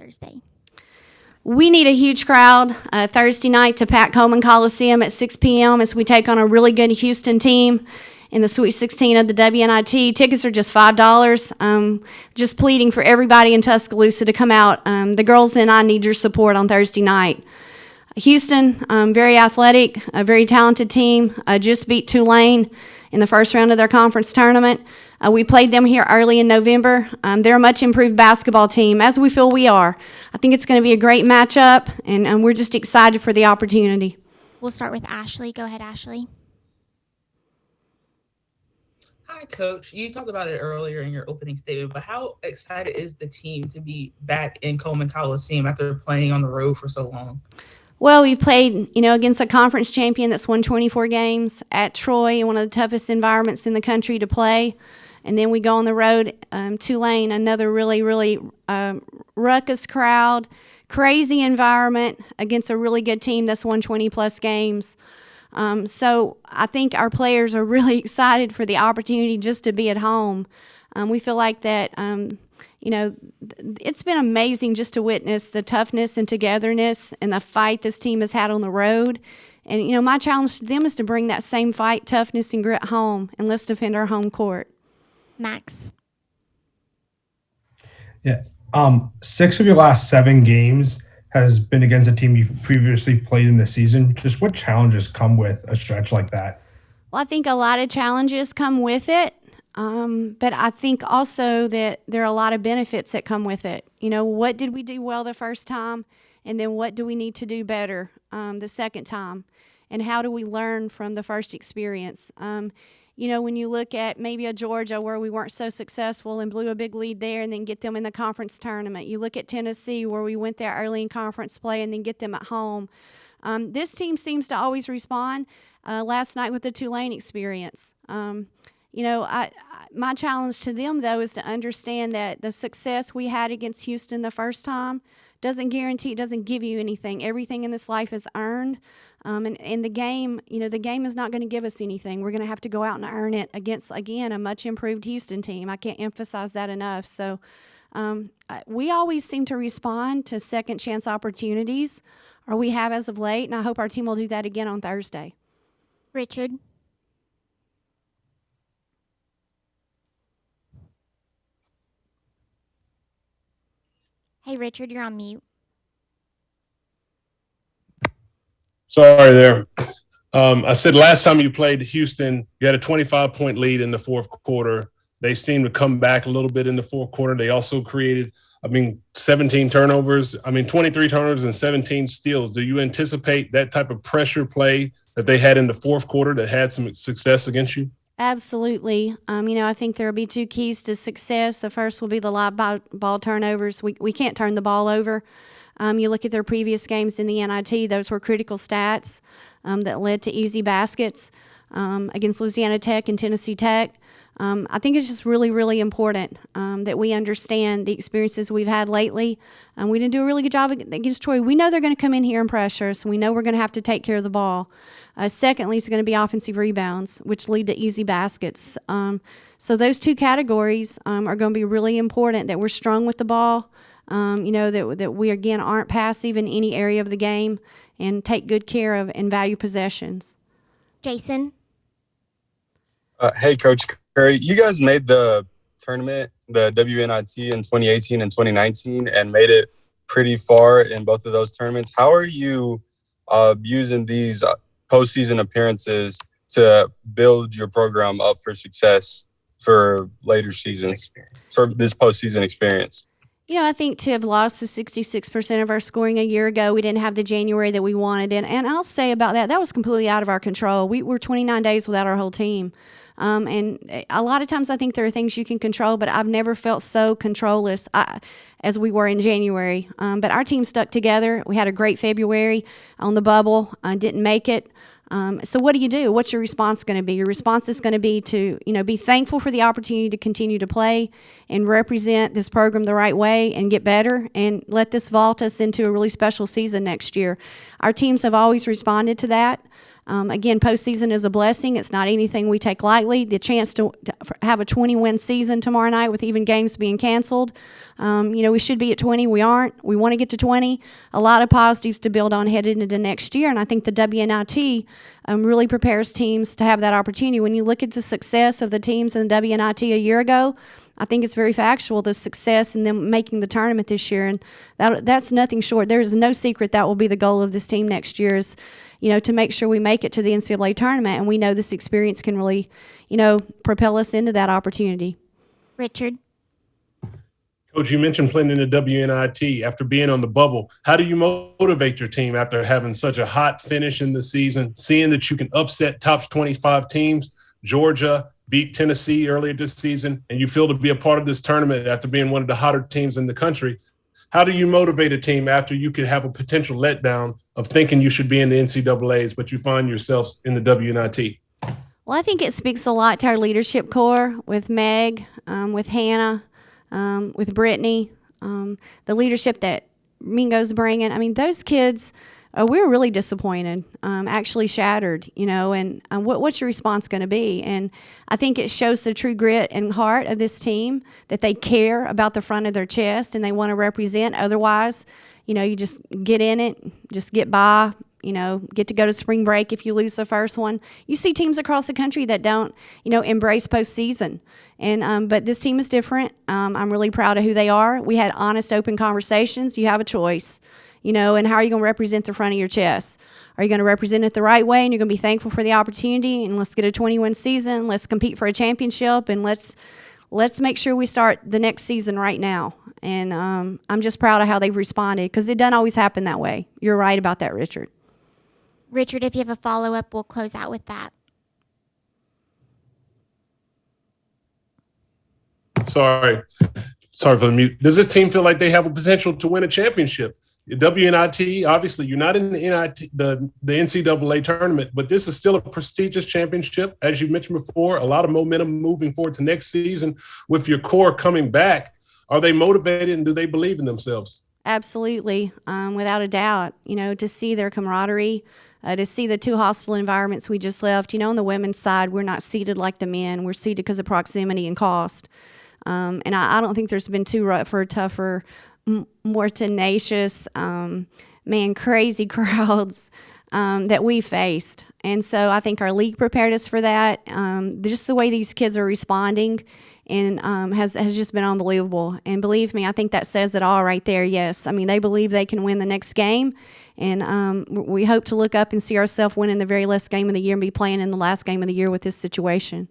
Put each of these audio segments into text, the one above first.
Thursday? We need a huge crowd Thursday night to pack Coleman Coliseum at 6 p.m. as we take on a really good Houston team in the Sweet 16 of the WNIT. Tickets are just $5. Just pleading for everybody in Tuscaloosa to come out. The girls and I need your support on Thursday night. Houston, very athletic, a very talented team, just beat Tulane in the first round of their conference tournament. We played them here early in November. They're a much improved basketball team, as we feel we are. I think it's going to be a great matchup, and we're just excited for the opportunity. We'll start with Ashley. Go ahead, Ashley. Hi, Coach. You talked about it earlier in your opening statement, but how excited is the team to be back in Coleman Coliseum after playing on the road for so long? Well, we played, against a conference champion that's won 24 games at Troy, one of the toughest environments in the country to play. And then we go on the road, Tulane, another really, really ruckus crowd, crazy environment against a really good team that's won 20-plus games. So I think our players are really excited for the opportunity just to be at home. We feel like that, it's been amazing just to witness the toughness and togetherness and the fight this team has had on the road. And, my challenge to them is to bring that same fight, toughness, and grit home, and let's defend our home court. Max. Yeah. 6 of your last 7 games has been against a team you've previously played in the season. Just what challenges come with a stretch like that? Well, I think a lot of challenges come with it, but I think also that there are a lot of benefits that come with it. What did we do well the first time, and then what do we need to do better the second time, and how do we learn from the first experience? When you look at maybe a Georgia where we weren't so successful and blew a big lead there and then get them in the conference tournament. You look at Tennessee where we went there early in conference play and then get them at home. This team seems to always respond. Last night with the Tulane experience. My challenge to them, though, is to understand that the success we had against Houston the first time doesn't guarantee, it doesn't give you anything. Everything in this life is earned. And the game, the game is not going to give us anything. We're going to have to go out and earn it against, again, a much improved Houston team. I can't emphasize that enough. So we always seem to respond to second chance opportunities, or we have as of late, and I hope our team will do that again on Thursday. Richard. Hey, Richard, you're on mute. Sorry there. I said last time you played Houston, you had a 25-point lead in the fourth quarter. They seemed to come back a little bit in the fourth quarter. They also created, 17 turnovers. 23 turnovers and 17 steals. Do you anticipate that type of pressure play that they had in the fourth quarter that had some success against you? Absolutely. I think there will be 2 keys to success. The first will be the live ball turnovers. We can't turn the ball over. You look at their previous games in the NIT, those were critical stats that led to easy baskets against Louisiana Tech and Tennessee Tech. I think it's just really, really important that we understand the experiences we've had lately. We didn't do a really good job against Troy. We know they're going to come in here and pressure us. We know we're going to have to take care of the ball. Secondly, it's going to be offensive rebounds, which lead to easy baskets. So those 2 categories are going to be really important, that we're strong with the ball, that we, again, aren't passive in any area of the game and take good care of and value possessions. Jason? Hey, Coach Curry, you guys made the tournament, the WNIT in 2018 and 2019, and made it pretty far in both of those tournaments. How are you using these postseason appearances to build your program up for success for later seasons, for this postseason experience? I think to have lost the 66% of our scoring a year ago, we didn't have the January that we wanted. And I'll say about that was completely out of our control. We were 29 days without our whole team. And a lot of times I think there are things you can control, but I've never felt so controlless as we were in January. But our team stuck together. We had a great February on the bubble, didn't make it. So what do you do? What's your response going to be? Your response is going to be to, be thankful for the opportunity to continue to play and represent this program the right way and get better and let this vault us into a really special season next year. Our teams have always responded to that. Again, postseason is a blessing. It's not anything we take lightly. The chance to have a 20-win season tomorrow night with even games being canceled. We should be at 20. We aren't. We want to get to 20. A lot of positives to build on headed into next year, and I think the WNIT really prepares teams to have that opportunity. When you look at the success of the teams in the WNIT a year ago, I think it's very factual, the success in them making the tournament this year, and that's nothing short. There's no secret that will be the goal of this team next year is, to make sure we make it to the NCAA tournament, and we know this experience can really, propel us into that opportunity. Richard? Coach, you mentioned playing in the WNIT after being on the bubble. How do you motivate your team after having such a hot finish in the season, seeing that you can upset top 25 teams, Georgia, beat Tennessee earlier this season, and you feel to be a part of this tournament after being one of the hotter teams in the country? How do you motivate a team after you could have a potential letdown of thinking you should be in the NCAAs, but you find yourselves in the WNIT? Well, I think it speaks a lot to our leadership core with Meg, with Hannah, with Brittany, the leadership that Mingo's bringing. I mean, those kids, we were really disappointed, actually shattered, and what's your response going to be? And I think it shows the true grit and heart of this team, that they care about the front of their chest and they want to represent. Otherwise, you just get in it, just get by, get to go to spring break if you lose the first one. You see teams across the country that don't, embrace postseason. And but this team is different. I'm really proud of who they are. We had honest, open conversations. You have a choice. And how are you going to represent the front of your chest? Are you going to represent it the right way, and you're going to be thankful for the opportunity, and let's get a 20-win season, let's compete for a championship, and let's make sure we start the next season right now. And I'm just proud of how they've responded, because it doesn't always happen that way. You're right about that, Richard. Richard, if you have a follow-up, we'll close out with that. Sorry for the mute. Does this team feel like they have a potential to win a championship? WNIT, obviously, you're not in the NIT, the NCAA tournament, but this is still a prestigious championship. As you mentioned before, a lot of momentum moving forward to next season with your core coming back. Are they motivated, and do they believe in themselves? Absolutely, without a doubt. To see their camaraderie, to see the two hostile environments we just left. On the women's side, we're not seated like the men. We're seated because of proximity and cost. And I don't think there's been too rougher, tougher, more tenacious, crazy crowds that we faced. And so I think our league prepared us for that. Just the way these kids are responding and has just been unbelievable. And believe me, I think that says it all right there. Yes, I mean, they believe they can win the next game. And we hope to look up and see ourselves winning the very last game of the year and be playing in the last game of the year with this situation.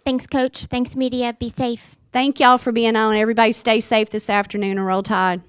Thanks, Coach. Thanks, media. Be safe. Thank y'all for being on. Everybody stay safe this afternoon and roll Tide.